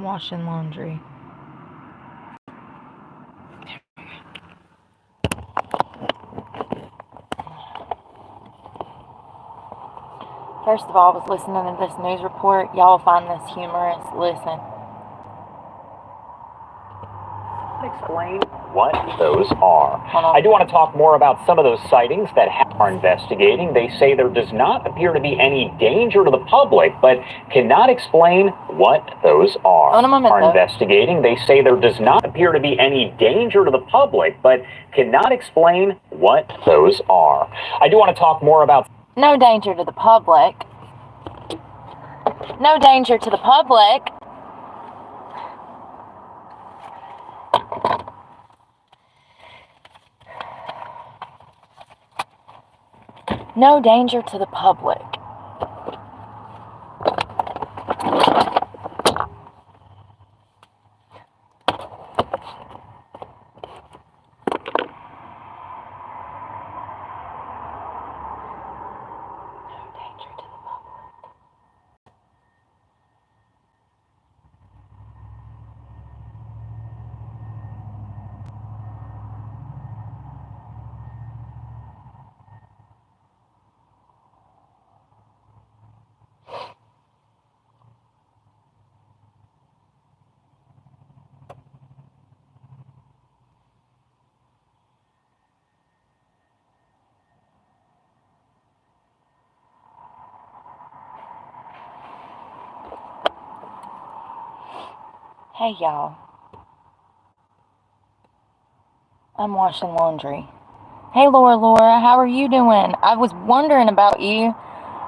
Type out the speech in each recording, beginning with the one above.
washing laundry. First of all, I was listening to this news report. Y'all find this humorous. Listen. Explain what those are. I do want to talk more about some of those sightings that are investigating. They say there does not appear to be any danger to the public, but cannot explain what those are. Investigating. They say there does not appear to be any danger to the public, but cannot explain what those are. I do want to talk more about... No danger to the public. No danger to the public. No danger to the public. Hey y'all, I'm washing laundry. Hey Laura, how are you doing? I was wondering about you.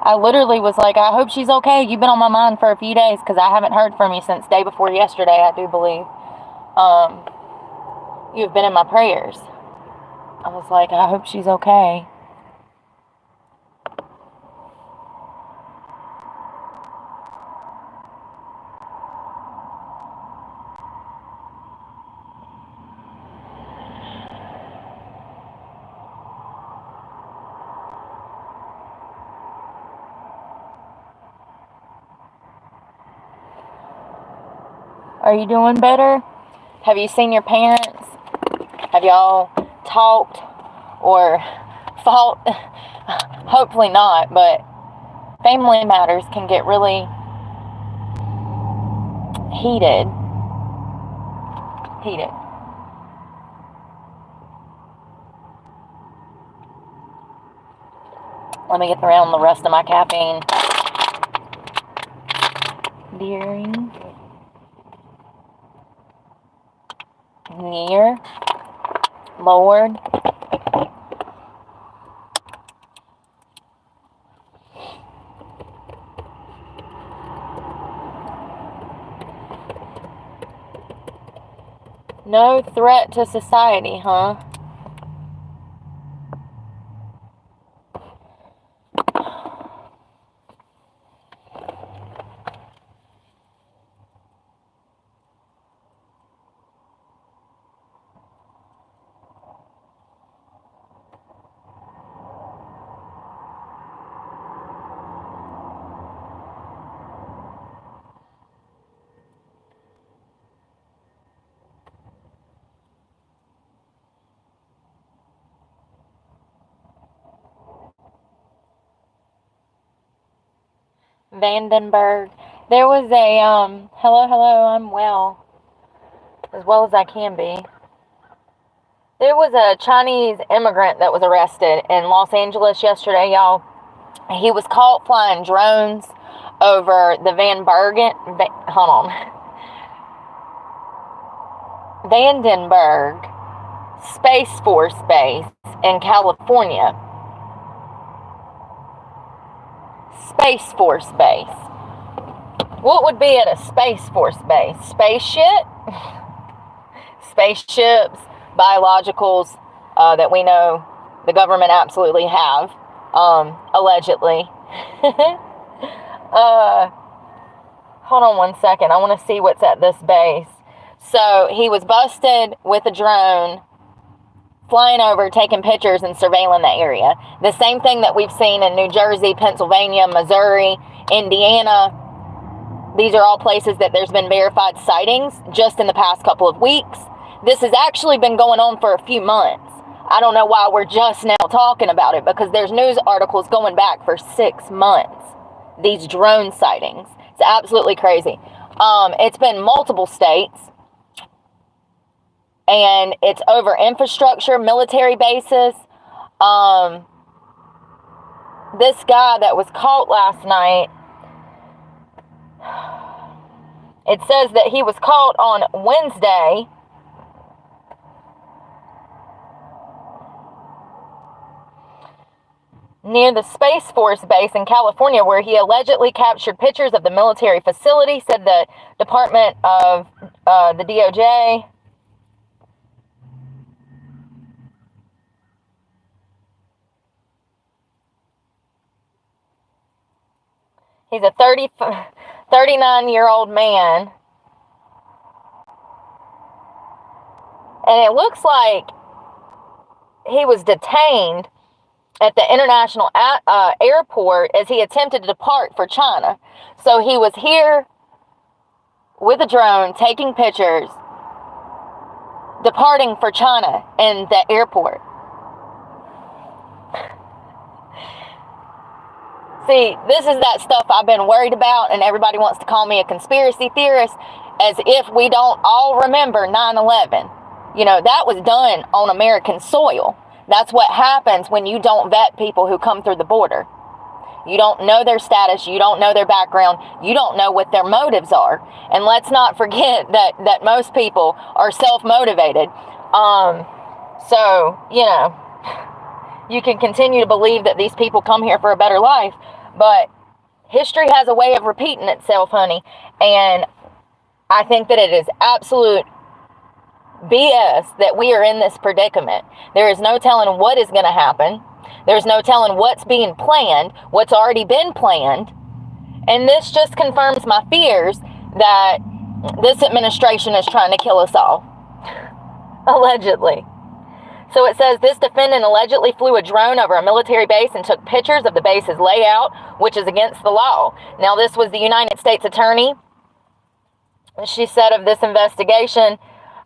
I literally was like, I hope she's okay. You've been on my mind for a few days because I haven't heard from you since day before yesterday, I do believe. You've been in my prayers. I was like, I hope she's okay. Are you doing better? Have you seen your parents? Have y'all talked or fought? Hopefully not, but family matters can get really heated. Let me get around the rest of my caffeine. During, near, Lord, no threat to society, huh? Vandenberg. There was a, hello, I'm well as I can be. There was a Chinese immigrant that was arrested in Los Angeles yesterday, y'all. He was caught flying drones over the Vandenberg Space Force Base in California. Space Force Base. What would be at a Space Force Base? Spaceship? Spaceships, biologicals that we know the government absolutely have, allegedly. Hold on one second. I want to see what's at this base. So he was busted with a drone flying over, taking pictures and surveilling the area. The same thing that we've seen in New Jersey, Pennsylvania, Missouri, Indiana, These are all places that there's been verified sightings just in the past couple of weeks. This has actually been going on for a few months. I don't know why we're just now talking about it, because there's news articles going back for 6 months. These drone sightings. It's absolutely crazy. It's been multiple states. And it's over infrastructure, military bases. This guy that was caught last night, it says that he was caught on Wednesday. Near the Space Force base in California, where he allegedly captured pictures of the military facility, said the Department of the DOJ. He's a 39-year-old man. And it looks like he was detained at the international airport as he attempted to depart for China. So he was here with a drone taking pictures, departing for China in the airport. See, this is that stuff I've been worried about, and everybody wants to call me a conspiracy theorist, as if we don't all remember 9/11. You know, that was done on American soil. That's what happens when you don't vet people who come through the border. You don't know their status. You don't know their background. You don't know what their motives are. And let's not forget that most people are self-motivated. So, you know, you can continue to believe that these people come here for a better life. But history has a way of repeating itself, honey. And I think that it is absolute BS that we are in this predicament. There is no telling what is going to happen. There's no telling what's being planned, what's already been planned. And this just confirms my fears that this administration is trying to kill us all. Allegedly. So it says this defendant allegedly flew a drone over a military base and took pictures of the base's layout, which is against the law. Now, this was the United States attorney. She said of this investigation,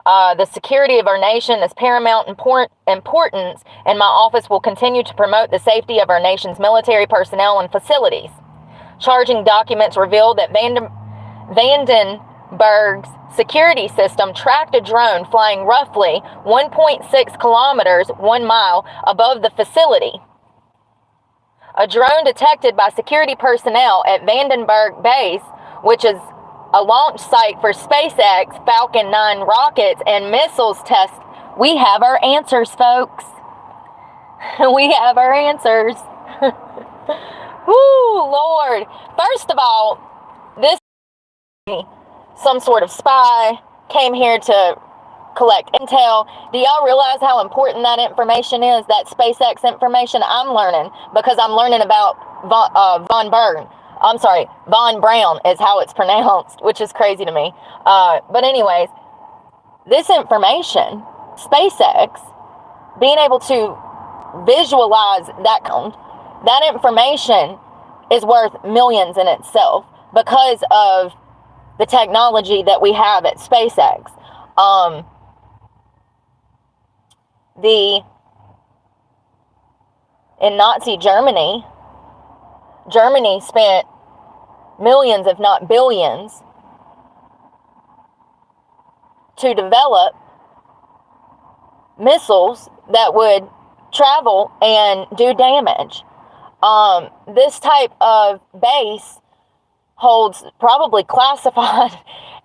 the security of our nation is paramount importance, and my office will continue to promote the safety of our nation's military personnel and facilities. Charging documents revealed that Vandenberg's security system tracked a drone flying roughly 1.6 kilometers, 1 mile above the facility. A drone detected by security personnel at Vandenberg Base, which is a launch site for SpaceX Falcon 9 rockets and missiles test. We have our answers, folks. We have our answers. Woo, Lord. First of all, this some sort of spy came here to collect intel. Do y'all realize how important that information is, that SpaceX information? I'm learning because I'm learning about Von Braun is how it's pronounced, which is crazy to me. But anyways, this information, SpaceX, being able to visualize that information is worth millions in itself because of the technology that we have at SpaceX. In Nazi Germany spent millions, if not billions, to develop missiles that would travel and do damage. This type of base holds probably classified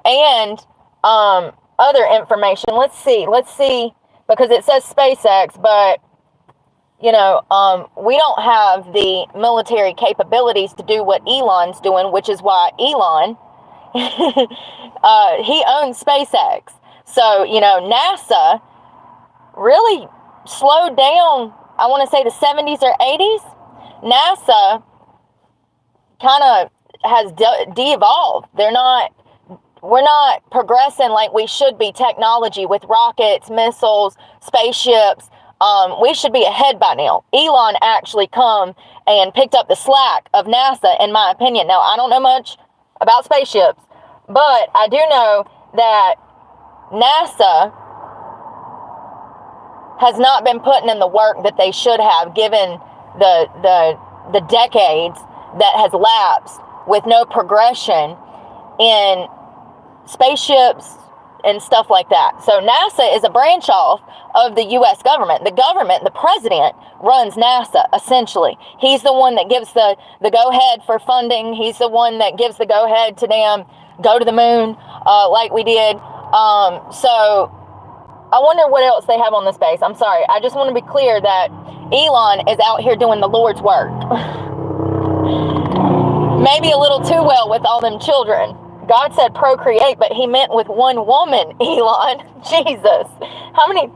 and other information. Let's see, because it says SpaceX, but you know, we don't have the military capabilities to do what Elon's doing, which is why Elon, he owns SpaceX. So, you know, NASA really slowed down, I want to say the 70s or 80s. NASA kind of has de-evolved. We're not progressing like we should be technology with rockets, missiles, spaceships. We should be ahead by now. Elon actually come and picked up the slack of NASA, in my opinion. Now, I don't know much about spaceships. But I do know that NASA has not been putting in the work that they should have, given the decades that has lapsed with no progression in spaceships and stuff like that. So NASA is a branch off of the U.S. government. The president runs NASA, essentially. He's the one that gives the go-ahead for funding. He's the one that gives the go-ahead to go to the moon like we did. So I wonder what else they have on the space. I'm sorry. I just want to be clear that Elon is out here doing the Lord's work. Maybe a little too well with all them children. God said procreate, but he meant with one woman, Elon. Jesus. How many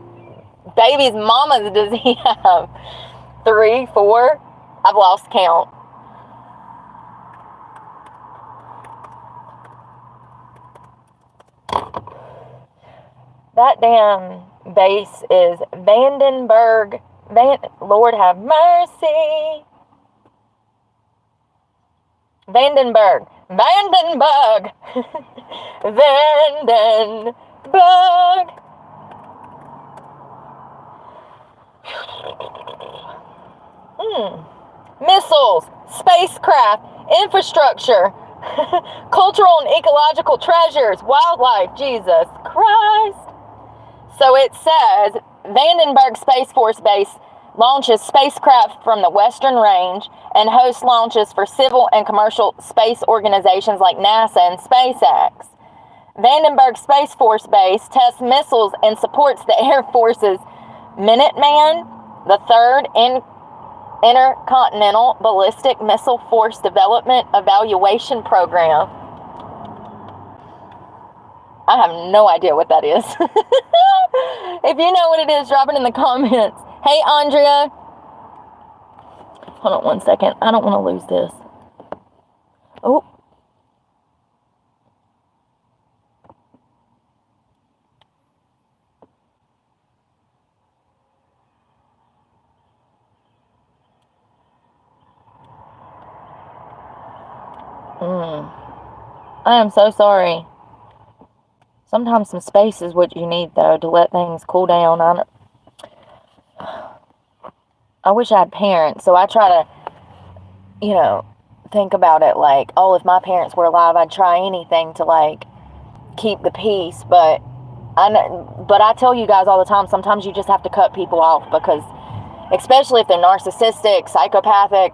babies, mamas does he have? 3, 4? I've lost count. That damn base is Vandenberg. Lord have mercy. Vandenberg. Vandenberg. Missiles, spacecraft, infrastructure, cultural and ecological treasures, wildlife, Jesus Christ. So it says, Vandenberg Space Force Base launches spacecraft from the Western Range and hosts launches for civil and commercial space organizations like NASA and SpaceX. Vandenberg Space Force Base tests missiles and supports the Air Force's Minuteman, the 3rd Intercontinental Ballistic Missile Force Development Evaluation Program. I have no idea what that is. If you know what it is, drop it in the comments. Hey, Andrea. Hold on 1 second. I don't want to lose this. Oh. I am so sorry. Sometimes some space is what you need, though, to let things cool down. I wish I had parents, so I try to, think about it like, oh, if my parents were alive, I'd try anything to, keep the peace. But I tell you guys all the time, sometimes you just have to cut people off because, especially if they're narcissistic, psychopathic,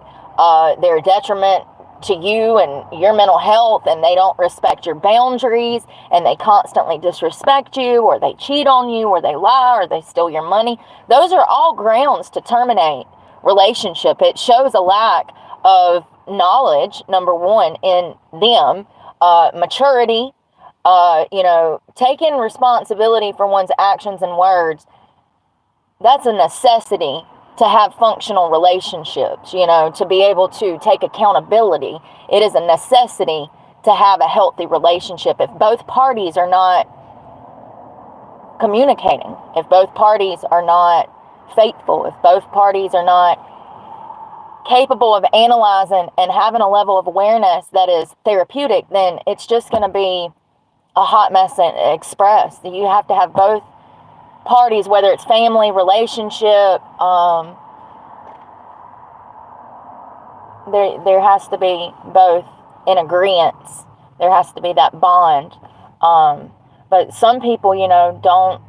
they're a detriment to you and your mental health, and they don't respect your boundaries, and they constantly disrespect you, or they cheat on you, or they lie, or they steal your money. Those are all grounds to terminate relationship. It shows a lack of knowledge, number one, in them, maturity, taking responsibility for one's actions and words. That's a necessity to have functional relationships, to be able to take accountability. It is a necessity to have a healthy relationship. If both parties are not communicating, if both parties are not faithful, if both parties are not capable of analyzing and having a level of awareness that is therapeutic, then it's just going to be a hot mess express. You have to have both parties, whether it's family, relationship, there has to be both in agreement. There has to be that bond. But some people, don't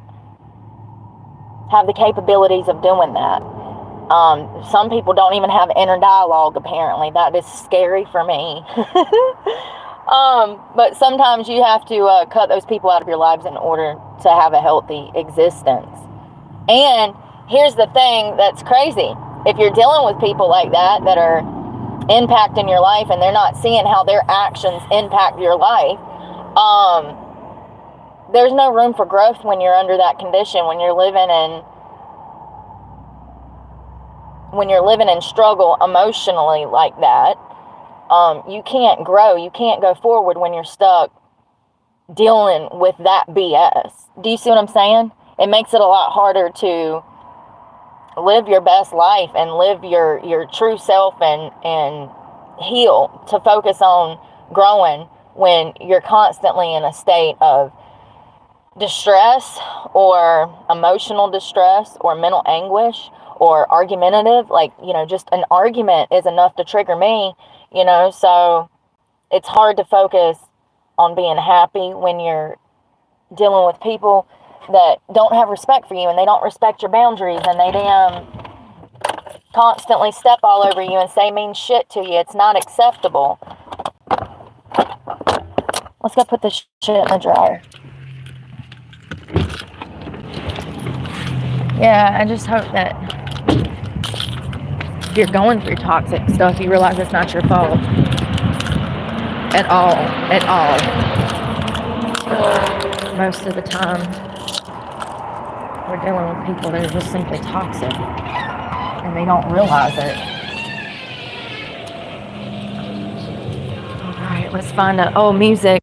have the capabilities of doing that. Some people don't even have inner dialogue, apparently. That is scary for me. But sometimes you have to cut those people out of your lives in order to have a healthy existence. And here's the thing that's crazy. If you're dealing with people like that are impacting your life and they're not seeing how their actions impact your life, there's no room for growth when you're under that condition, when you're living in struggle emotionally like that. You can't grow. You can't go forward when you're stuck dealing with that BS. Do you see what I'm saying? It makes it a lot harder to live your best life and live your true self and heal, to focus on growing when you're constantly in a state of distress or emotional distress or mental anguish or argumentative. Like, just an argument is enough to trigger me, so it's hard to focus on being happy when you're dealing with people that don't have respect for you and they don't respect your boundaries and they constantly step all over you and say mean shit to you. It's not acceptable. Let's go put this shit in the dryer. Yeah, I just hope that if you're going through toxic stuff, you realize it's not your fault. At all. Most of the time, we're dealing with people that are just simply toxic, and they don't realize it. Alright, let's find out. Oh, music.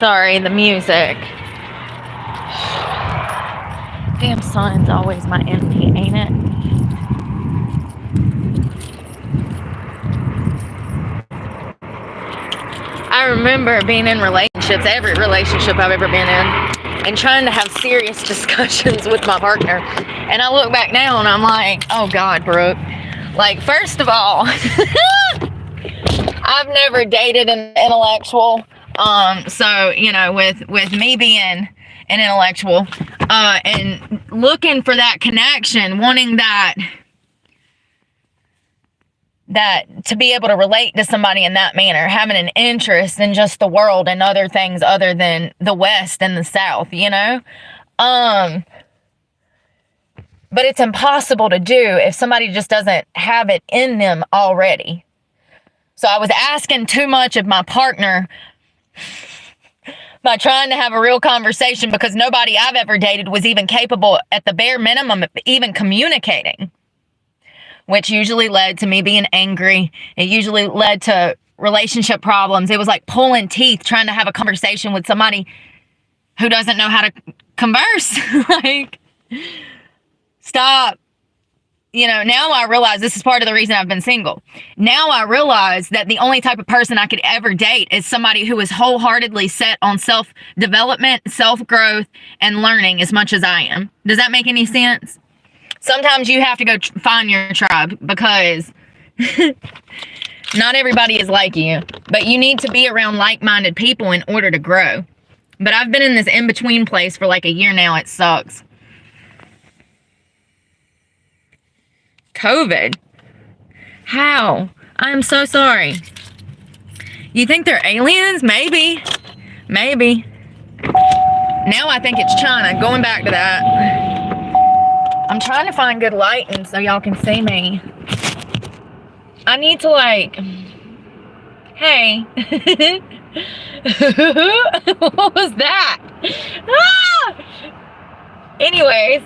Sorry, the music. Damn sun's always my enemy, ain't it? I remember being in relationships, every relationship I've ever been in, and trying to have serious discussions with my partner. And I look back now and I'm like, oh God, Brooke. Like, first of all, I've never dated an intellectual. So, with me being an intellectual, and looking for that connection, wanting that to be able to relate to somebody in that manner, having an interest in just the world and other things other than the West and the South, but it's impossible to do if somebody just doesn't have it in them already. So I was asking too much of my partner by trying to have a real conversation, because nobody I've ever dated was even capable, at the bare minimum, of even communicating, which usually led to me being angry. It usually led to relationship problems. It was like pulling teeth trying to have a conversation with somebody who doesn't know how to converse. Like, stop. you know, now I realize this is part of the reason I've been single. Now I realize that the only type of person I could ever date is somebody who is wholeheartedly set on self-development, self-growth, and learning as much as I am. Does that make any sense? Sometimes you have to go find your tribe because not everybody is like you, but you need to be around like-minded people in order to grow. But I've been in this in-between place for like a year now. It sucks. COVID? How? I'm so sorry. You think they're aliens? Maybe. Maybe. Now I think it's China. Going back to that. I'm trying to find good lighting so y'all can see me. I need to like... Hey. What was that? Ah! Anyways,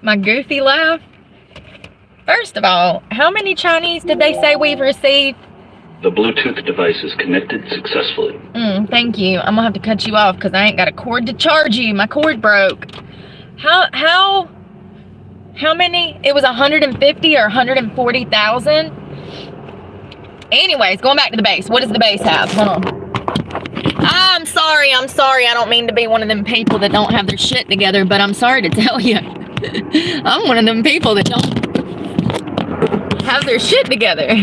my goofy laugh. First of all, how many Chinese did they say we've received? The Bluetooth device is connected successfully. Thank you. I'm gonna have to cut you off because I ain't got a cord to charge you. My cord broke. How many? It was 150 or 140,000? Anyways, going back to the base. What does the base have? Hold on. I'm sorry. I don't mean to be one of them people that don't have their shit together, but I'm sorry to tell you. I'm one of them people that don't have their shit together.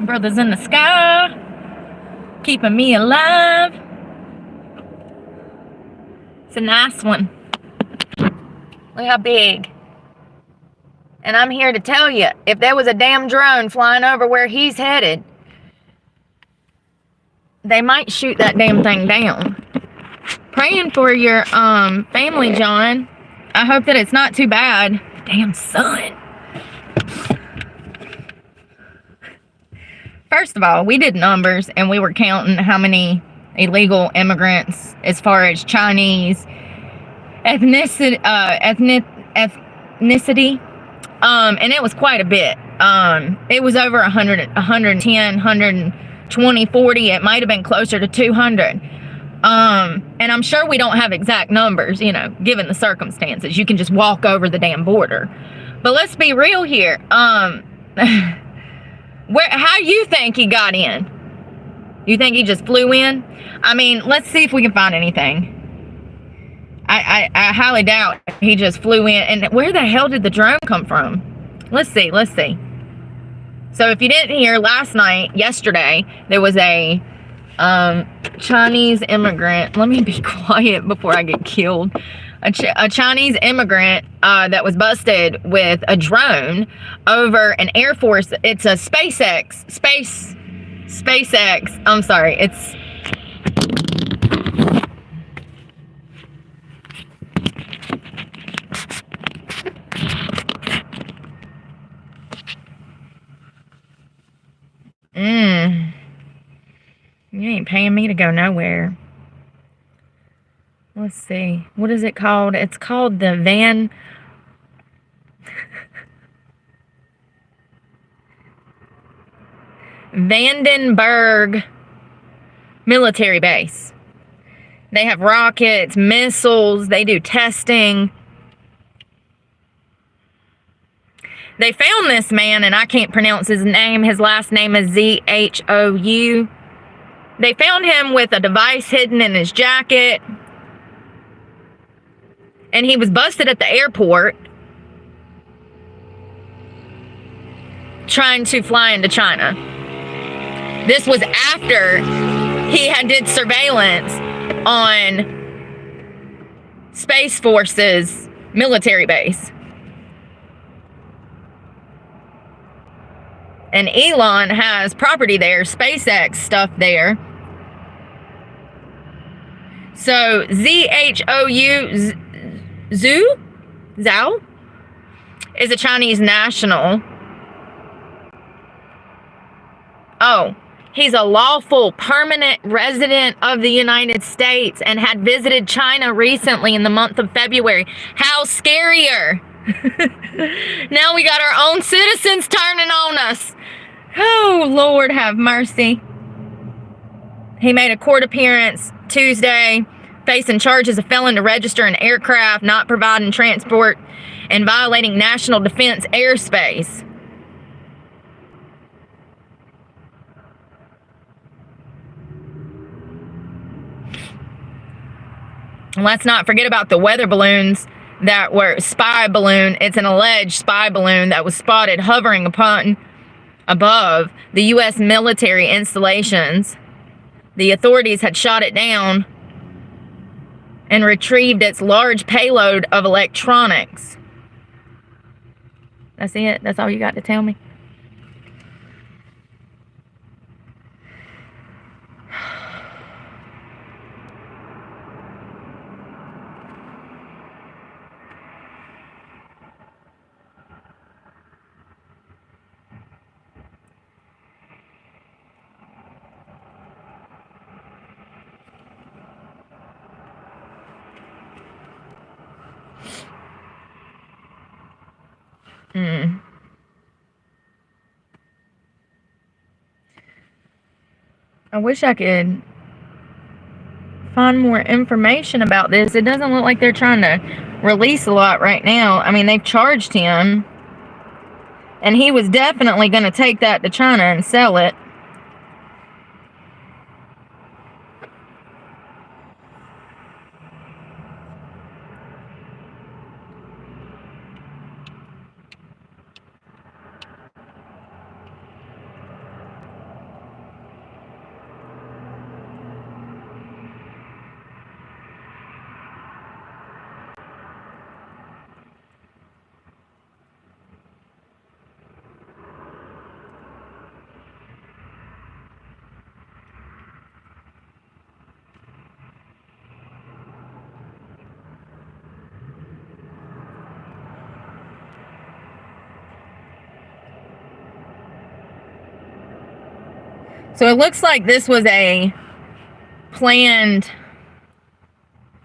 Brothers in the sky, keeping me alive. It's a nice one. Look how big. And I'm here to tell you, if there was a damn drone flying over where he's headed, they might shoot that damn thing down. Praying for your family, John. I hope that it's not too bad. Damn sun. First of all, we did numbers and we were counting how many illegal immigrants as far as Chinese ethnicity, and it was quite a bit. It was over 100, 110, 120, 40. It might have been closer to 200. And I'm sure we don't have exact numbers, you know, given the circumstances. You can just walk over the damn border. But let's be real here. How you think he got in? You think he just flew in? I mean, let's see if we can find anything. I highly doubt he just flew in. And where the hell did the drone come from? Let's see. So if you didn't hear, yesterday, there was a Chinese immigrant. Let me be quiet before I get killed. A Chinese immigrant that was busted with a drone over an Air Force. It's a SpaceX. I'm sorry. It's... You ain't paying me to go nowhere. Let's see. What is it called? It's called the Vandenberg military base. They have rockets, missiles. They do testing. They found this man, and I can't pronounce his name. His last name is Zhou. They found him with a device hidden in his jacket. And he was busted at the airport trying to fly into China. This was after he had did surveillance on Space Force's military base. And Elon has property there, SpaceX stuff there. So Zhao is a Chinese national. Oh, he's a lawful permanent resident of the United States and had visited China recently in the month of February. How scarier. Now we got our own citizens turning on us. Oh, Lord have mercy. He made a court appearance Tuesday, facing charges of failing to register an aircraft, not providing transport, and violating national defense airspace. And let's not forget about the weather balloons that were spy balloon. It's an alleged spy balloon that was spotted hovering above the U.S. military installations. The authorities had shot it down and retrieved its large payload of electronics. That's it? That's all you got to tell me? I wish I could find more information about this. It doesn't look like they're trying to release a lot right now. I mean, they've charged him, and he was definitely going to take that to China and sell it. So it looks like this was a planned...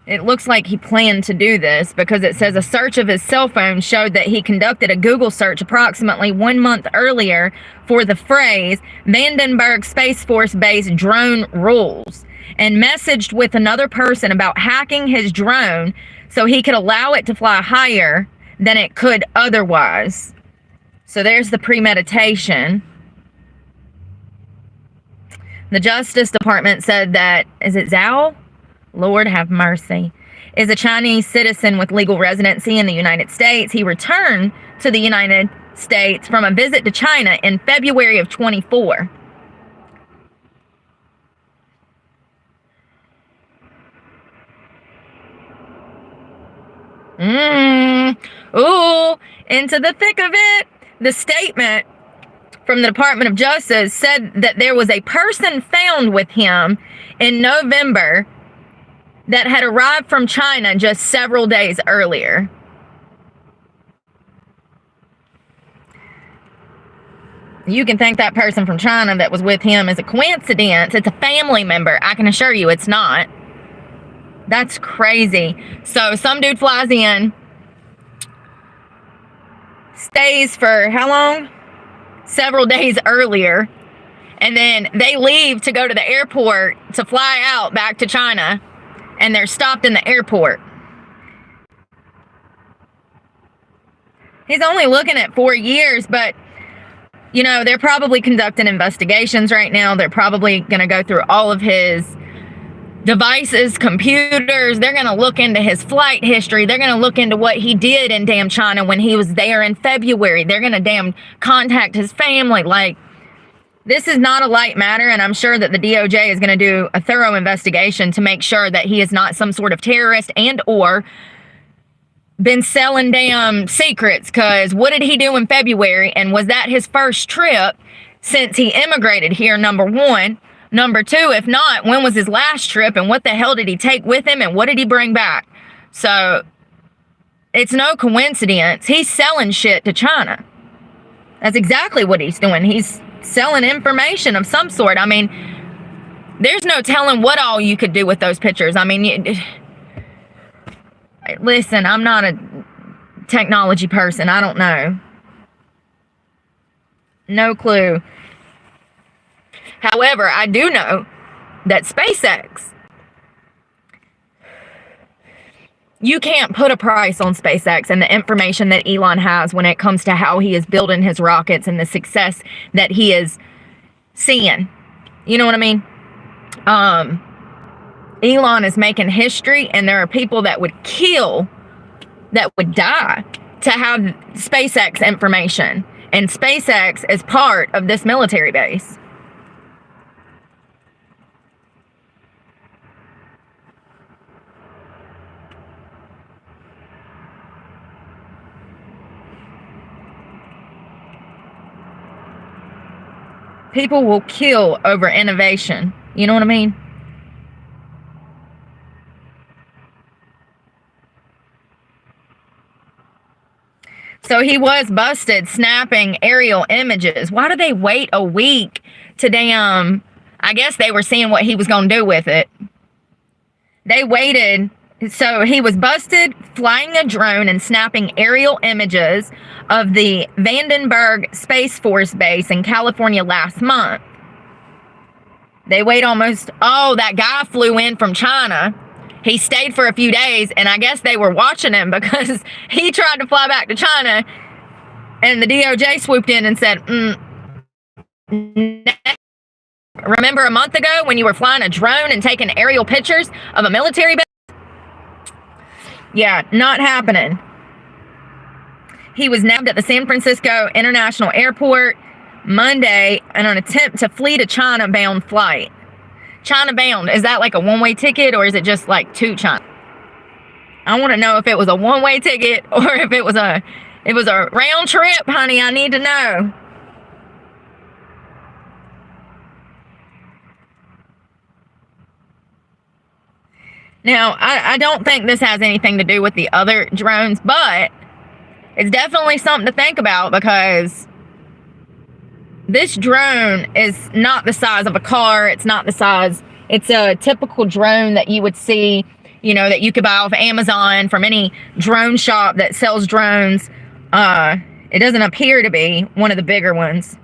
It looks like he planned to do this, because it says a search of his cell phone showed that he conducted a Google search approximately 1 month earlier for the phrase Vandenberg Space Force Base drone rules, and messaged with another person about hacking his drone so he could allow it to fly higher than it could otherwise. So there's the premeditation. The Justice Department said that, is it Zhao? Lord have mercy. Is a Chinese citizen with legal residency in the United States. He returned to the United States from a visit to China in February of 24. Ooh, into the thick of it. The statement from the Department of Justice said that there was a person found with him in November that had arrived from China just several days earlier. You can think that person from China that was with him is a coincidence. It's a family member. I can assure you it's not. That's crazy. So some dude flies in, stays for how long? Several days earlier, and then they leave to go to the airport to fly out back to China, and they're stopped in the airport. He's only looking at 4 years, but you know, they're probably conducting investigations right now. They're probably going to go through all of his devices, computers. They're going to look into his flight history. They're going to look into what he did in damn China when he was there in February. They're going to damn contact his family. Like, this is not a light matter, and I'm sure that the DOJ is going to do a thorough investigation to make sure that he is not some sort of terrorist and or been selling damn secrets, because what did he do in February, and was that his first trip since he immigrated here, number one? Number two, if not, when was his last trip, and what the hell did he take with him, and what did he bring back? So, it's no coincidence. He's selling shit to China. That's exactly what he's doing. He's selling information of some sort. I mean, there's no telling what all you could do with those pictures. I mean, listen, I'm not a technology person. I don't know. No clue. However, I do know that SpaceX, you can't put a price on SpaceX and the information that Elon has when it comes to how he is building his rockets and the success that he is seeing. You know what I mean? Elon is making history, and there are people that would die to have SpaceX information. And SpaceX is part of this military base. People will kill over innovation. You know what I mean? So he was busted snapping aerial images. Why did they wait a week to damn... I guess they were seeing what he was going to do with it. They waited. So he was busted flying a drone and snapping aerial images of the Vandenberg Space Force Base in California last month. They wait almost... Oh, that guy flew in from China. He stayed for a few days, and I guess they were watching him because he tried to fly back to China, and the DOJ swooped in and said, remember a month ago when you were flying a drone and taking aerial pictures of a military base? Yeah, not happening. He was nabbed at the San Francisco International Airport Monday in an attempt to flee to China-bound flight. China-bound, is that like a one-way ticket, or is it just like to China? I want to know if it was a one-way ticket or if it was a round trip, honey. I need to know. Now, I don't think this has anything to do with the other drones, but it's definitely something to think about, because this drone is not the size of a car. It's not the size. It's a typical drone that you would see, you know, that you could buy off Amazon from any drone shop that sells drones. It doesn't appear to be one of the bigger ones.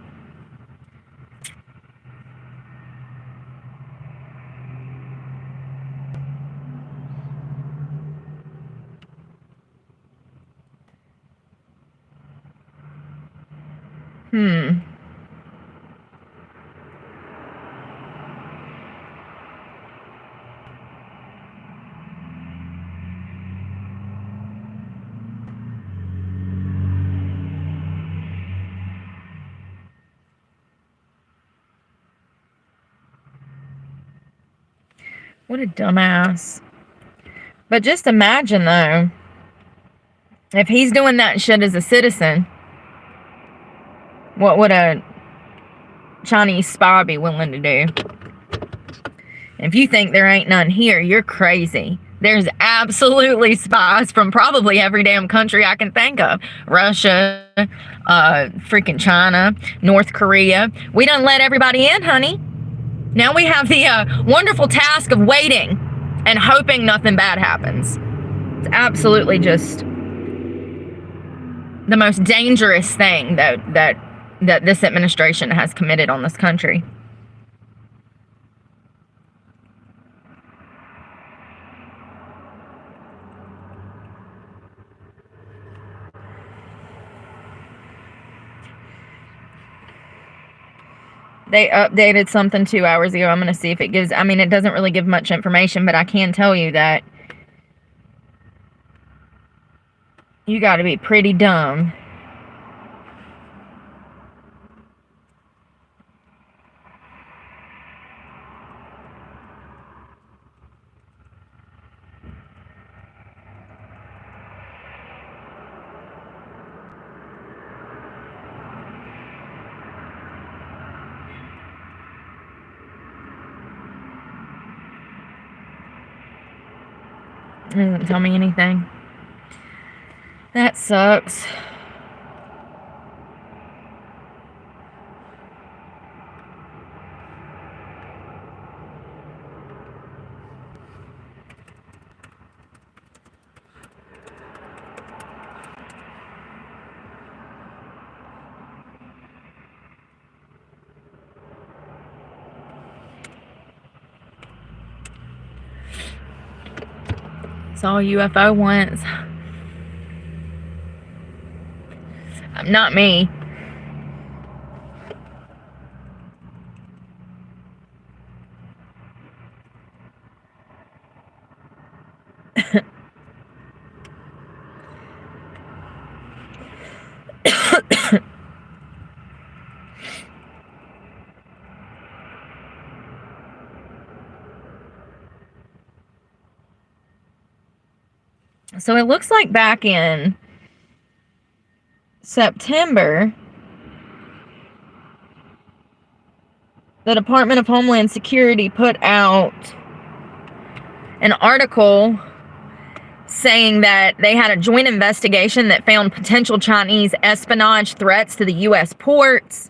What a dumbass. But just imagine, though, if he's doing that shit as a citizen, what would a Chinese spy be willing to do? If you think there ain't none here, you're crazy. There's absolutely spies from probably every damn country I can think of. Russia, freaking China, North Korea. We done let everybody in, honey. Now we have the wonderful task of waiting and hoping nothing bad happens. It's absolutely just the most dangerous thing that this administration has committed on this country. They updated something 2 hours ago. I'm going to see if it gives... I mean, it doesn't really give much information, but I can tell you that you got to be pretty dumb. It doesn't tell me anything. That sucks. saw a UFO once. Not me. So it looks like back in September, the Department of Homeland Security put out an article saying that they had a joint investigation that found potential Chinese espionage threats to the U.S. ports.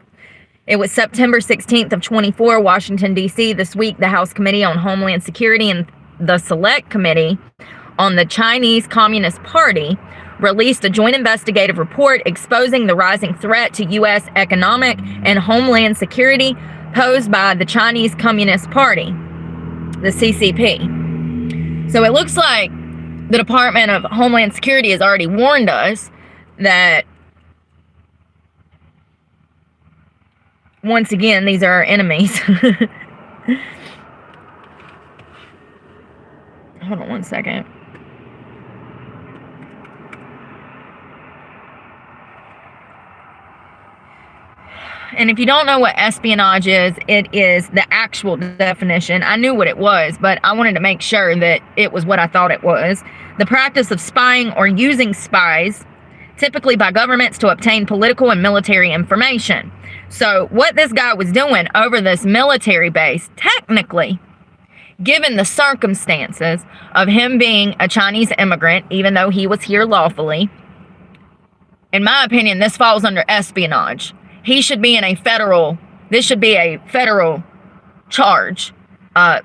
It was September 16th of 24, Washington, D.C. This week, the House Committee on Homeland Security and the Select Committee on the Chinese Communist Party released a joint investigative report exposing the rising threat to U.S. economic and homeland security posed by the Chinese Communist Party, the CCP. So it looks like the Department of Homeland Security has already warned us that, once again, these are our enemies. Hold on one second. And if you don't know what espionage is, it is the actual definition. I knew what it was, but I wanted to make sure that it was what I thought it was. The practice of spying or using spies, typically by governments, to obtain political and military information. So what this guy was doing over this military base, technically, given the circumstances of him being a Chinese immigrant, even though he was here lawfully, in my opinion, this falls under espionage. He should be in this should be a federal charge.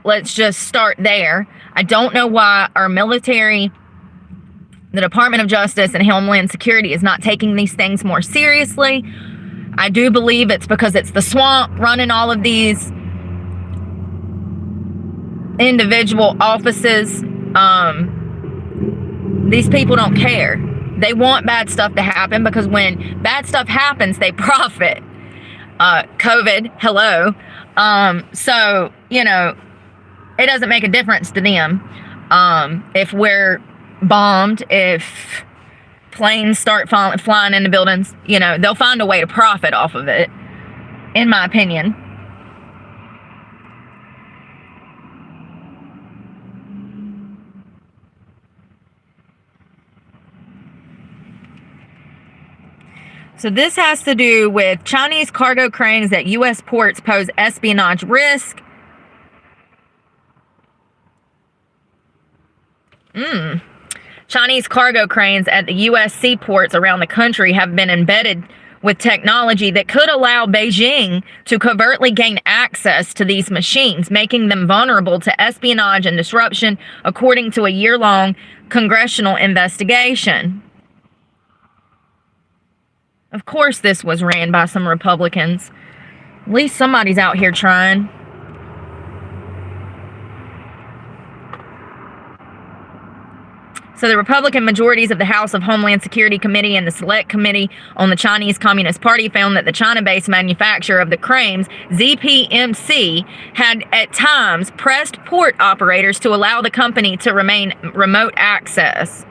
Let's just start there. I don't know why our military, the Department of Justice and Homeland Security is not taking these things more seriously. I do believe it's because it's the swamp running all of these individual offices. These people don't care. They want bad stuff to happen because when bad stuff happens, they profit. COVID, hello. So, you know, it doesn't make a difference to them. If we're bombed, if planes start flying into buildings, you know, they'll find a way to profit off of it, in my opinion. So this has to do with Chinese cargo cranes at U.S. ports pose espionage risk. Chinese cargo cranes at the U.S. seaports around the country have been embedded with technology that could allow Beijing to covertly gain access to these machines, making them vulnerable to espionage and disruption, according to a year-long congressional investigation. Of course this was ran by some Republicans. At least somebody's out here trying. So the Republican majorities of the House of Homeland Security Committee and the Select Committee on the Chinese Communist Party found that the China-based manufacturer of the cranes, ZPMC, had at times pressed port operators to allow the company to remain remote access.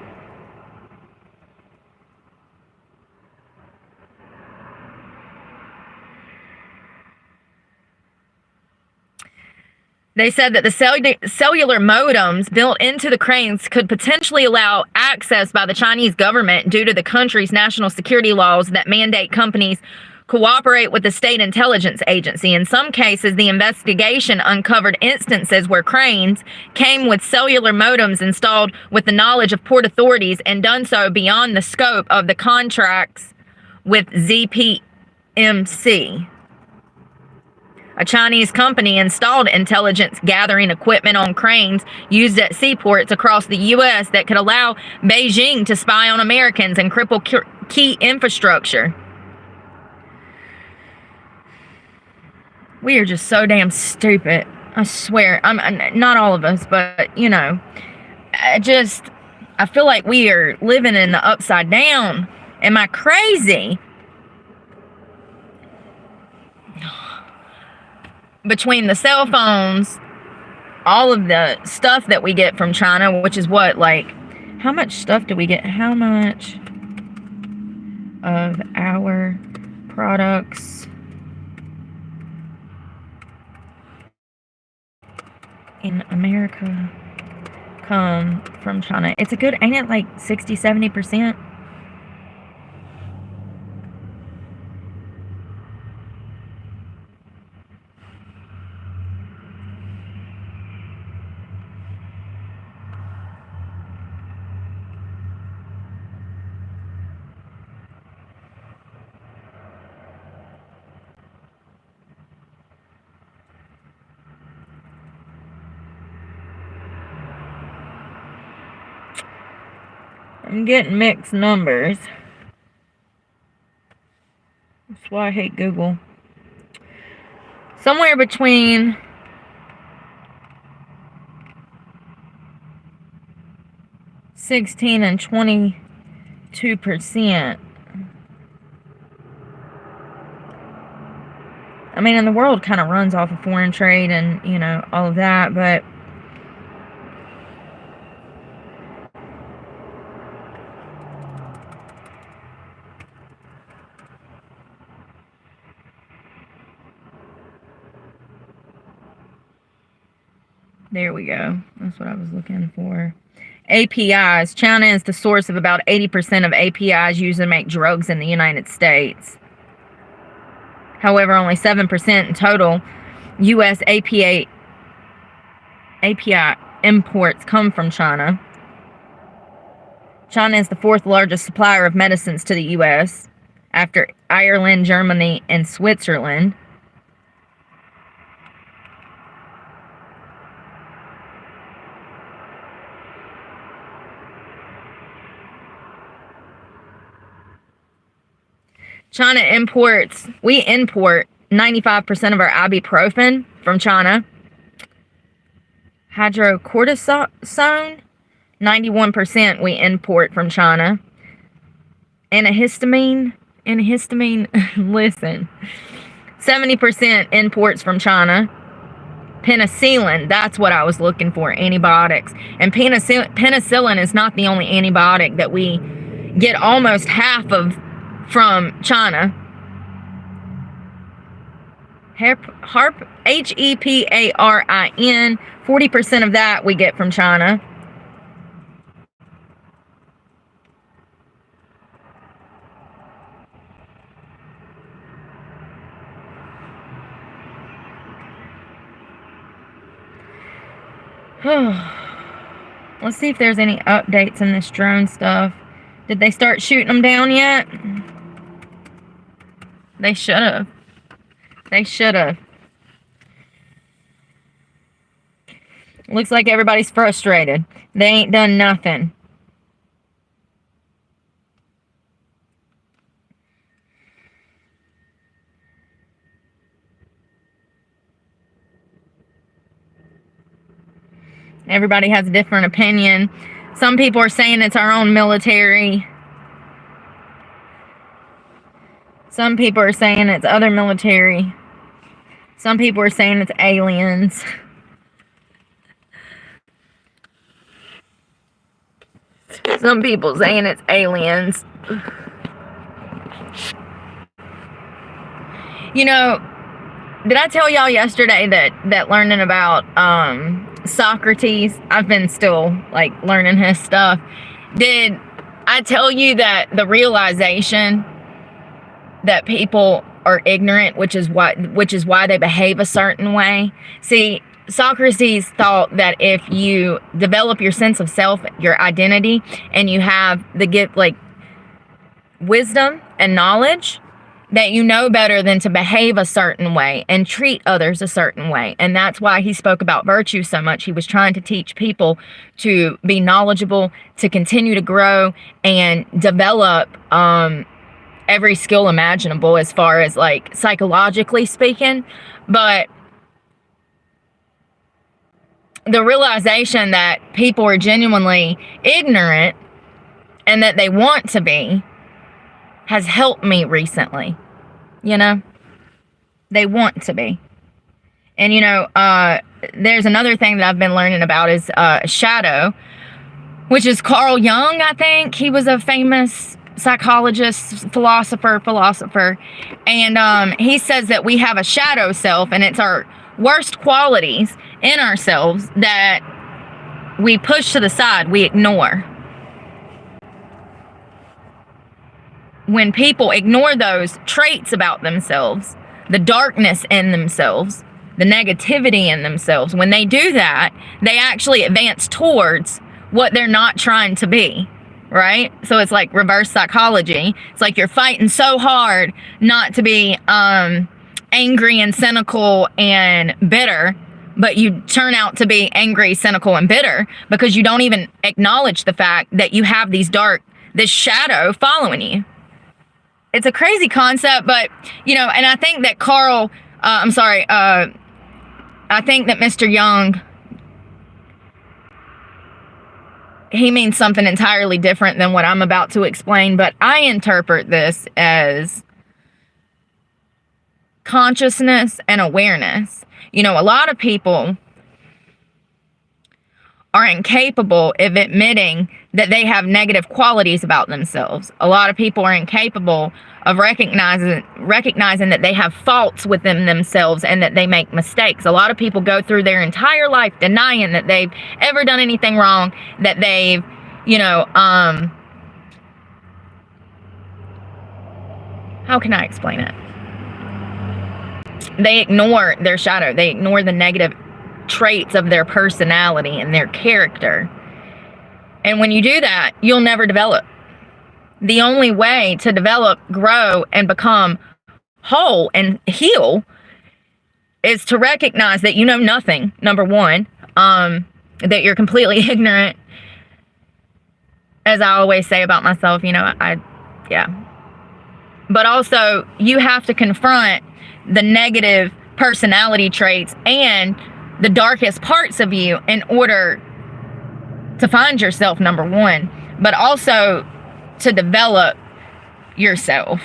They said that the cellular modems built into the cranes could potentially allow access by the Chinese government due to the country's national security laws that mandate companies cooperate with the state intelligence agency. In some cases, the investigation uncovered instances where cranes came with cellular modems installed with the knowledge of port authorities and done so beyond the scope of the contracts with ZPMC. A Chinese company installed intelligence gathering equipment on cranes used at seaports across the U.S. that could allow Beijing to spy on Americans and cripple key infrastructure. We are just so damn stupid. I swear. I'm not all of us, but, you know, I feel like we are living in the upside down. Am I crazy? Between the cell phones, all of the stuff that we get from China, which is what, like, how much stuff do we get? How much of our products in America come from China? It's a good, ain't it like 60-70%? I'm getting mixed numbers. That's why I hate Google. Somewhere between 16 and 22%. I mean, and the world kind of runs off of foreign trade and, you know, all of that, but there we go. That's what I was looking for. APIs. China is the source of about 80% of APIs used to make drugs in the United States. However, only 7% in total U.S. API imports come from China. China is the fourth largest supplier of medicines to the U.S. after Ireland, Germany, and Switzerland. China imports, we import 95% of our ibuprofen from China. Hydrocortisone, 91% we import from China. Antihistamine, listen, 70% imports from China. Penicillin, that's what I was looking for, antibiotics. And penicillin is not the only antibiotic that we get almost half of from China. Heparin, 40% of that we get from China. Let's see if there's any updates in this drone stuff. Did they start shooting them down yet? They should have. They should have. Looks like everybody's frustrated. They ain't done nothing. Everybody has a different opinion. Some people are saying it's our own military. Some people are saying it's other military. Some people are saying it's aliens. Some people saying it's aliens. You know, did I tell y'all yesterday that learning about Socrates, I've been still like learning his stuff. Did I tell you that the realization that people are ignorant, which is why they behave a certain way? See, Socrates thought that if you develop your sense of self, your identity, and you have the gift, like wisdom and knowledge, that you know better than to behave a certain way and treat others a certain way. And that's why he spoke about virtue so much. He was trying to teach people to be knowledgeable, to continue to grow and develop every skill imaginable as far as like psychologically speaking. But the realization that people are genuinely ignorant and that they want to be has helped me recently. You know, they want to be. And, you know, there's another thing that I've been learning about is shadow, which is Carl Jung, I think. He was a famous psychologist, philosopher. And he says that we have a shadow self, and it's our worst qualities in ourselves that we push to the side, we ignore. When people ignore those traits about themselves, the darkness in themselves, the negativity in themselves, when they do that, they actually advance towards what they're not trying to be, right? So it's like reverse psychology. It's like you're fighting so hard not to be angry and cynical and bitter, but you turn out to be angry, cynical, and bitter because you don't even acknowledge the fact that you have this shadow following you. It's a crazy concept, but, you know, and I think that I think that Mr. Young, he means something entirely different than what I'm about to explain, but I interpret this as consciousness and awareness. You know, a lot of people are incapable of admitting that they have negative qualities about themselves. A lot of people are incapable of recognizing that they have faults within themselves and that they make mistakes. A lot of people go through their entire life denying that they've ever done anything wrong, that they've, you know, how can I explain it? They ignore their shadow. They ignore the negative traits of their personality and their character. And when you do that, you'll never develop. The only way to develop, grow, and become whole and heal is to recognize that you know nothing, number one, that you're completely ignorant. As I always say about myself, you know, But also, you have to confront the negative personality traits and the darkest parts of you in order to find yourself, number one, but also to develop yourself.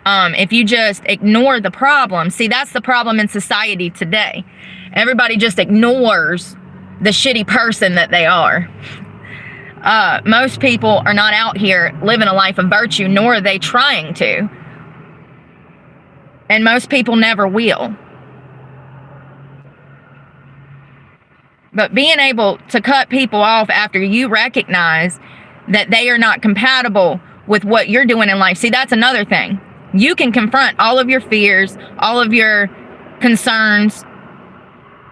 If you just ignore the problem, see, that's the problem in society today. Everybody just ignores the shitty person that they are. Most people are not out here living a life of virtue, nor are they trying to. And most people never will. But being able to cut people off after you recognize that they are not compatible with what you're doing in life. See, that's another thing. You can confront all of your fears, all of your concerns,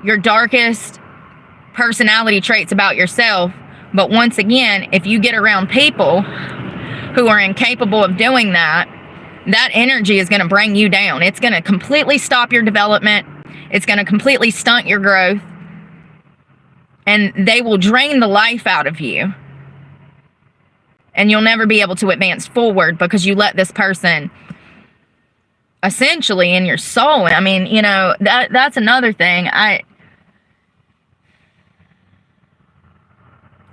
your darkest personality traits about yourself. But once again, if you get around people who are incapable of doing that, that energy is going to bring you down. It's going to completely stop your development. It's going to completely stunt your growth. And they will drain the life out of you. And you'll never be able to advance forward because you let this person essentially in your soul. I mean, you know, that's another thing.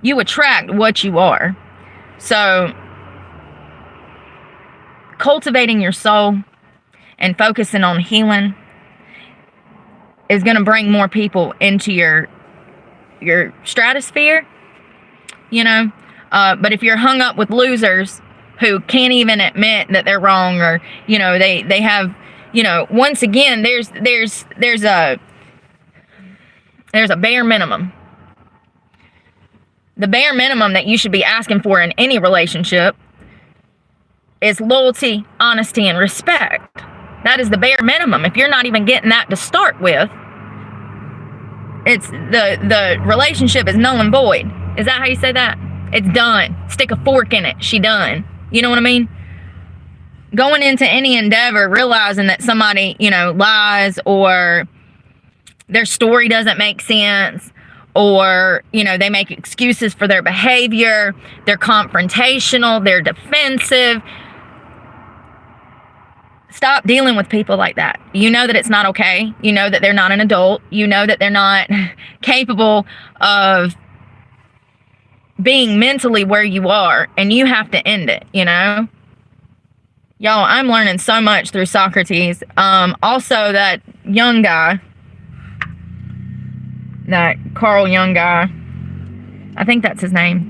You attract what you are. So cultivating your soul and focusing on healing is going to bring more people into your stratosphere, you know. But if you're hung up with losers who can't even admit that they're wrong, or, you know, they have, you know, once again, there's a bare minimum. The bare minimum that you should be asking for in any relationship is loyalty, honesty, and respect. That is the bare minimum. If you're not even getting that to start with, it's the relationship is null and void. Is that how you say that? It's done. Stick a fork in it. She done. You know what I mean? Going into any endeavor, realizing that somebody, you know, lies, or their story doesn't make sense, or, you know, they make excuses for their behavior, they're confrontational, they're defensive. Stop dealing with people like that. You know that it's not okay. You know that they're not an adult. You know that they're not capable of being mentally where you are, and you have to end it, you know? Y'all, I'm learning so much through Socrates. Also, that young guy, that Carl Young guy, I think that's his name.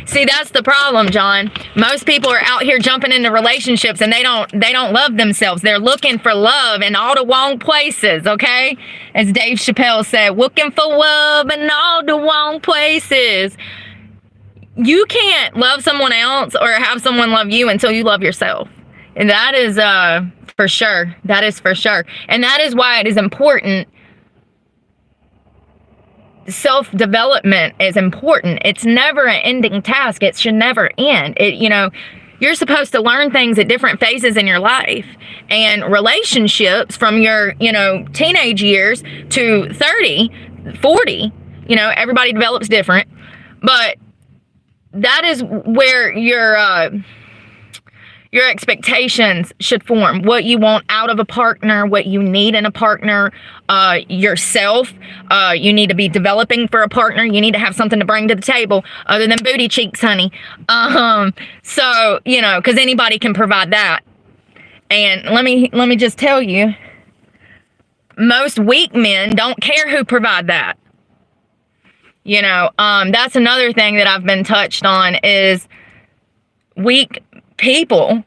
See, that's the problem, John. Most people are out here jumping into relationships and they don't love themselves. They're looking for love in all the wrong places, okay? As Dave Chappelle said, looking for love in all the wrong places. You can't love someone else or have someone love you until you love yourself. And that is for sure. That is for sure. And that is why it is important. Self-development is important. It's never an ending task. It should never end. You're supposed to learn things at different phases in your life, and relationships from your, teenage years to 30, 40, everybody develops different, but that is where your expectations should form. What you want out of a partner, what you need in a partner, yourself. You need to be developing for a partner. You need to have something to bring to the table other than booty cheeks, honey. So, because anybody can provide that. And let me just tell you, most weak men don't care who provide that. That's another thing that I've been touched on is weak people.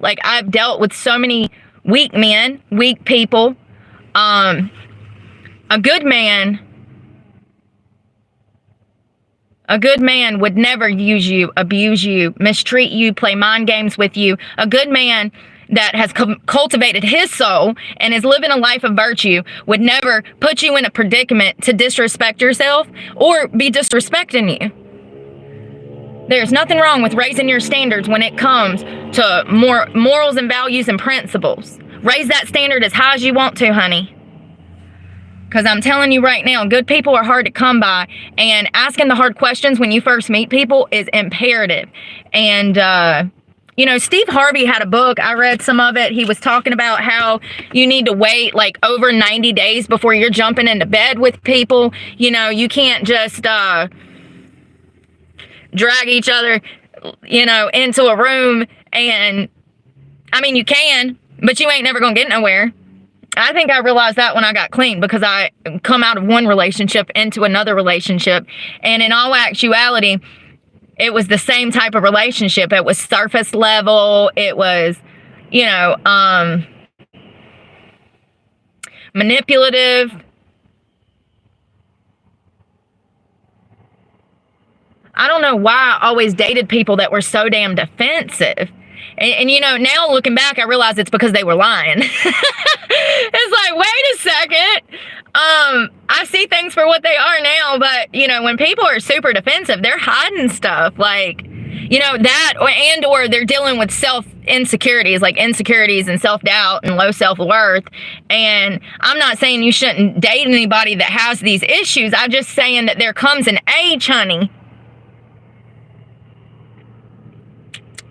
Like, I've dealt with so many weak men, weak people. A good man would never use you, abuse you, mistreat you, play mind games with you. A good man that has cultivated his soul and is living a life of virtue would never put you in a predicament to disrespect yourself or be disrespecting you. There's nothing wrong with raising your standards when it comes to morals and values and principles. Raise that standard as high as you want to, honey. Because I'm telling you right now, good people are hard to come by. And asking the hard questions when you first meet people is imperative. And, Steve Harvey had a book. I read some of it. He was talking about how you need to wait like over 90 days before you're jumping into bed with people. You can't just drag each other, into a room. And, you can, but you ain't never gonna get nowhere. I think I realized that when I got clean, because I come out of one relationship into another relationship. And in all actuality, it was the same type of relationship. It was surface level. It was, manipulative. I don't know why I always dated people that were so damn defensive. And now looking back, I realize it's because they were lying. It's like, wait a second. I see things for what they are now, but, when people are super defensive, they're hiding stuff. Like, that, or they're dealing with insecurities, like insecurities and self-doubt and low self-worth. And I'm not saying you shouldn't date anybody that has these issues. I'm just saying that there comes an age, honey,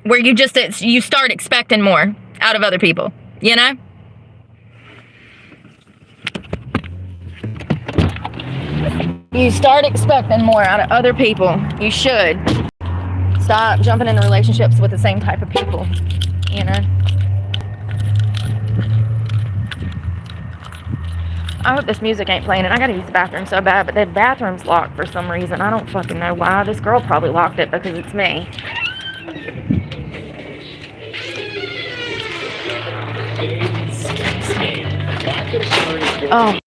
where you start expecting more out of other people, You start expecting more out of other people. You should stop jumping into relationships with the same type of people, I hope this music ain't playing, and I gotta use the bathroom so bad, but the bathroom's locked for some reason. I don't fucking know why. This girl probably locked it because it's me. Oh.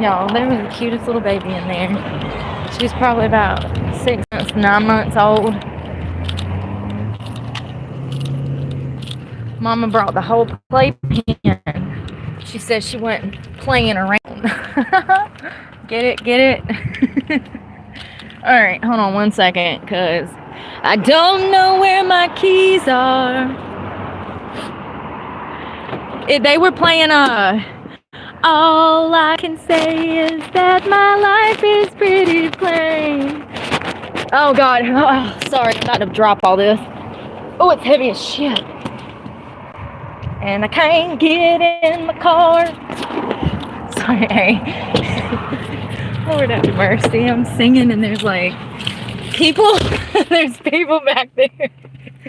Y'all, there was the cutest little baby in there. She's probably about 6 months, 9 months old. Mama brought the whole playpen. She said she wasn't playing around. Get it? Get it? Alright, hold on 1 second, because I don't know where my keys are. They were playing all I can say is that my life is pretty plain. Oh God, oh, sorry, I'm about to drop all this. Oh, it's heavy as shit. And I can't get in my car. Sorry. Lord have mercy, I'm singing and there's like people, there's people back there.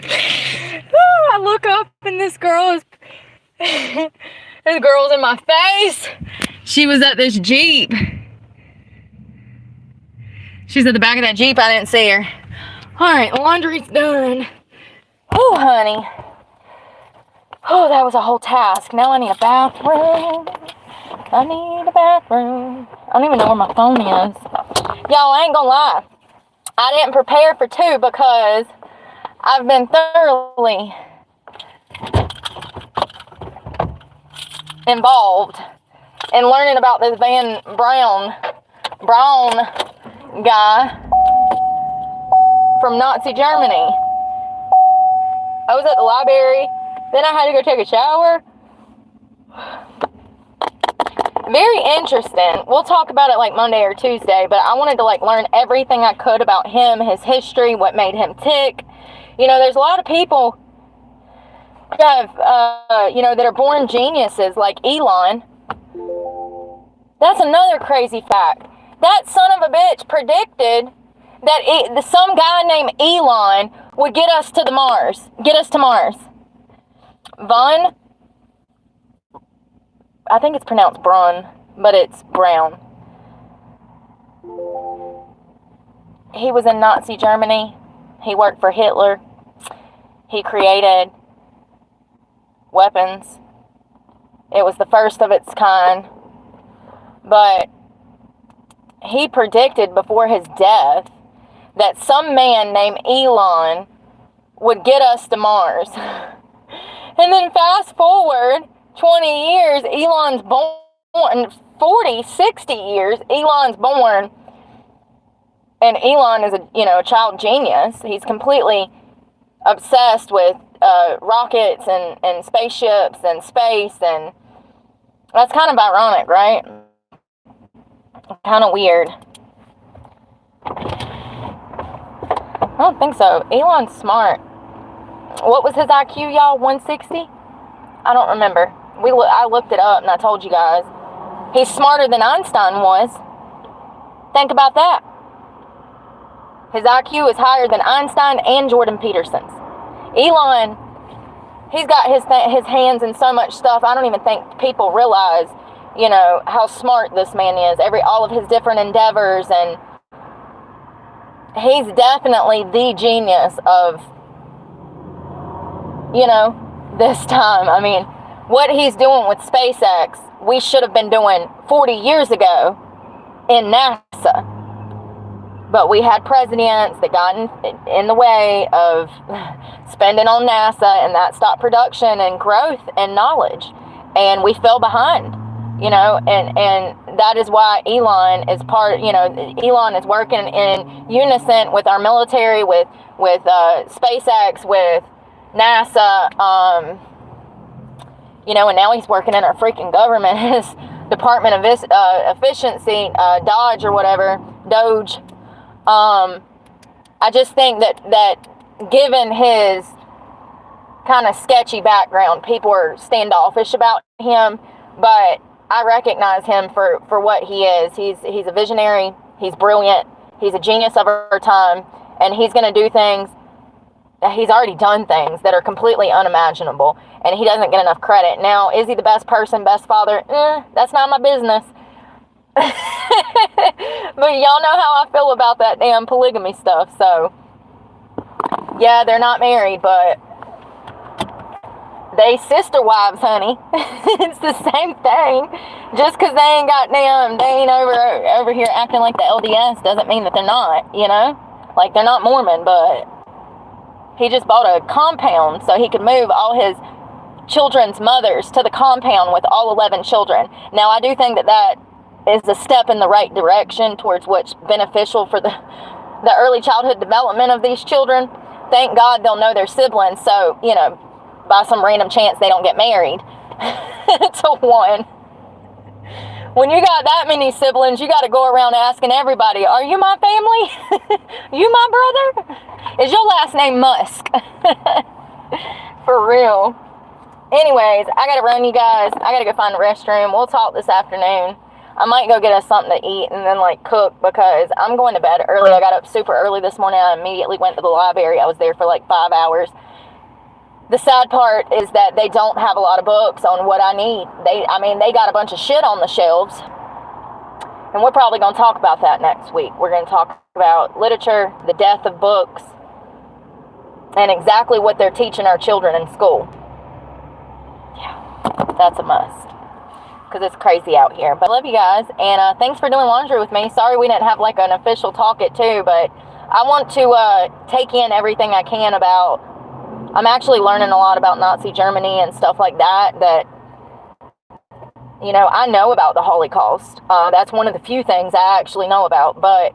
Oh, I look up and this girl is, this girl's in my face. She was at this Jeep. She's at the back of that Jeep. I didn't see her. Alright, laundry's done. Oh, honey. Oh, that was a whole task. Now I need a bathroom. I need a bathroom. I don't even know where my phone is. Y'all, I ain't gonna lie. I didn't prepare for 2 because I've been thoroughly involved in learning about this Van Braun guy from Nazi Germany. I was at the library, then I had to go take a shower. Very interesting. We'll talk about it like Monday or Tuesday, but I wanted to like learn everything I could about him, his history, what made him tick. You know, there's a lot of people who have, that are born geniuses like Elon. That's another crazy fact. That son of a bitch predicted that some guy named Elon would get us to Mars. I think it's pronounced Braun, but it's Brown. He was in Nazi Germany. He worked for Hitler. He created weapons. It was the first of its kind. But he predicted before his death that some man named Elon would get us to Mars. And then fast forward 20 years, Elon's born, 40, 60 years, Elon's born, and Elon is a child genius. He's completely obsessed with rockets and spaceships and space, and that's kind of ironic, right? Kind of weird. I don't think so. Elon's smart. What was his IQ, y'all? 160? I don't remember. I looked it up and I told you guys. He's smarter than Einstein was. Think about that. His IQ is higher than Einstein and Jordan Peterson's. Elon, he's got his hands in so much stuff. I don't even think people realize, how smart this man is. All of his different endeavors, and he's definitely the genius of, this time. I mean, what he's doing with SpaceX, we should have been doing 40 years ago in NASA. But we had presidents that got in the way of spending on NASA, and that stopped production and growth and knowledge. And we fell behind, and that is why Elon is Elon is working in unison with our military, with SpaceX, with NASA, and now he's working in our freaking government, his Department of Efficiency, Doge or whatever, Doge. I just think that given his kind of sketchy background, people are standoffish about him, but I recognize him for what he is. He's a visionary, he's brilliant, he's a genius of our time, and he's going to do things. He's already done things that are completely unimaginable, and he doesn't get enough credit. Now, is he the best person, best father? That's not my business. But y'all know how I feel about that damn polygamy stuff, so yeah, they're not married, but They sister wives, honey. It's the same thing. Just because they ain't over here acting like the LDS doesn't mean that they're not, you know? Like, they're not Mormon, but he just bought a compound so he could move all his children's mothers to the compound with all 11 children. Now, I do think that is a step in the right direction towards what's beneficial for the early childhood development of these children. Thank God they'll know their siblings, so, you know, by some random chance they don't get married to one. When you got that many siblings, you got to go around asking everybody, are you my family? You my brother? Is your last name Musk? For real. Anyways, I got to run, you guys. I got to go find a restroom. We'll talk this afternoon. I might go get us something to eat and then, like, cook because I'm going to bed early. I got up super early this morning. I immediately went to the library. I was there for, like, 5 hours. The sad part is that they don't have a lot of books on what I need. They got a bunch of shit on the shelves. And we're probably going to talk about that next week. We're going to talk about literature, the death of books, and exactly what they're teaching our children in school. Yeah, that's a must. Because it's crazy out here. But I love you guys. And thanks for doing laundry with me. Sorry we didn't have, like, an official talk at 2, but I want to take in everything I can about... I'm actually learning a lot about Nazi Germany and stuff like that, you know, I know about the Holocaust. That's one of the few things I actually know about, but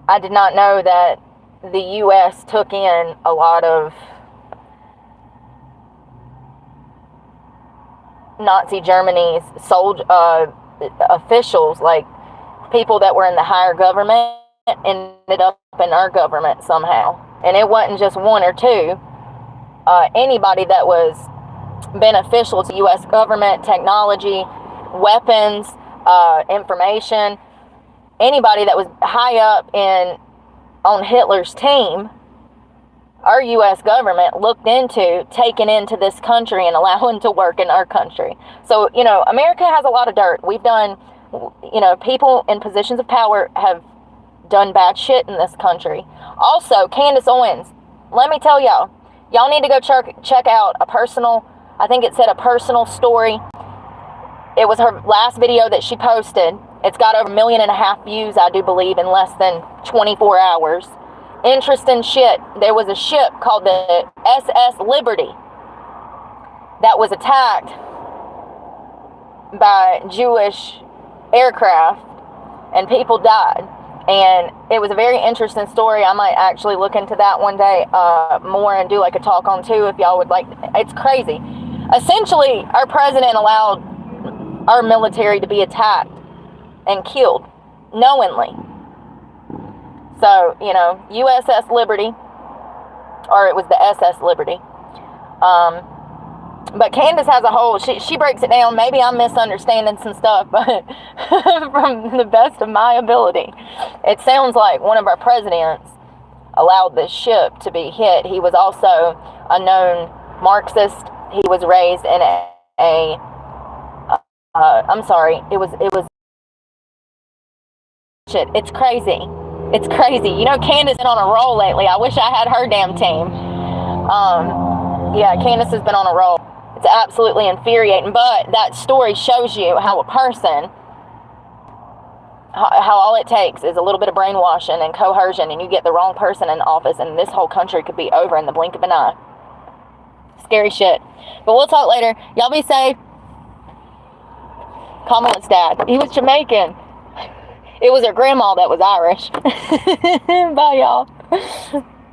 I did not know that the U.S. took in a lot of Nazi Germany's officials, like people that were in the higher government, ended up in our government somehow. And it wasn't just one or two. Anybody that was beneficial to U.S. government, technology, weapons, information, anybody that was high up on Hitler's team, our U.S. government looked into taking into this country and allowing to work in our country. So, you know, America has a lot of dirt. We've done, you know, people in positions of power have done bad shit in this country. Also, Candace Owens, let me tell y'all need to go check out I think it said a personal story. It was her last video that she posted. It's got over 1.5 million views, I do believe, in less than 24 hours. Interesting shit. There was a ship called the SS Liberty that was attacked by Jewish aircraft and people died. And it was a very interesting story. I might actually look into that one day more and do like a talk on too if y'all would like. It's crazy. Essentially, our president allowed our military to be attacked and killed knowingly. So, you know, USS Liberty, or it was the SS Liberty. But Candace has a whole, she breaks it down. Maybe I'm misunderstanding some stuff, but from the best of my ability, it sounds like one of our presidents allowed this ship to be hit. He was also a known Marxist. He was raised in it's crazy. It's crazy. You know, Candace is on a roll lately. I wish I had her damn team. Yeah, Candace has been on a roll. It's absolutely infuriating, but that story shows you how a person, how all it takes is a little bit of brainwashing and coercion, and you get the wrong person in office, and this whole country could be over in the blink of an eye. Scary shit. But we'll talk later. Y'all be safe. Kamala's dad, he was Jamaican. It was her grandma that was Irish. Bye, y'all.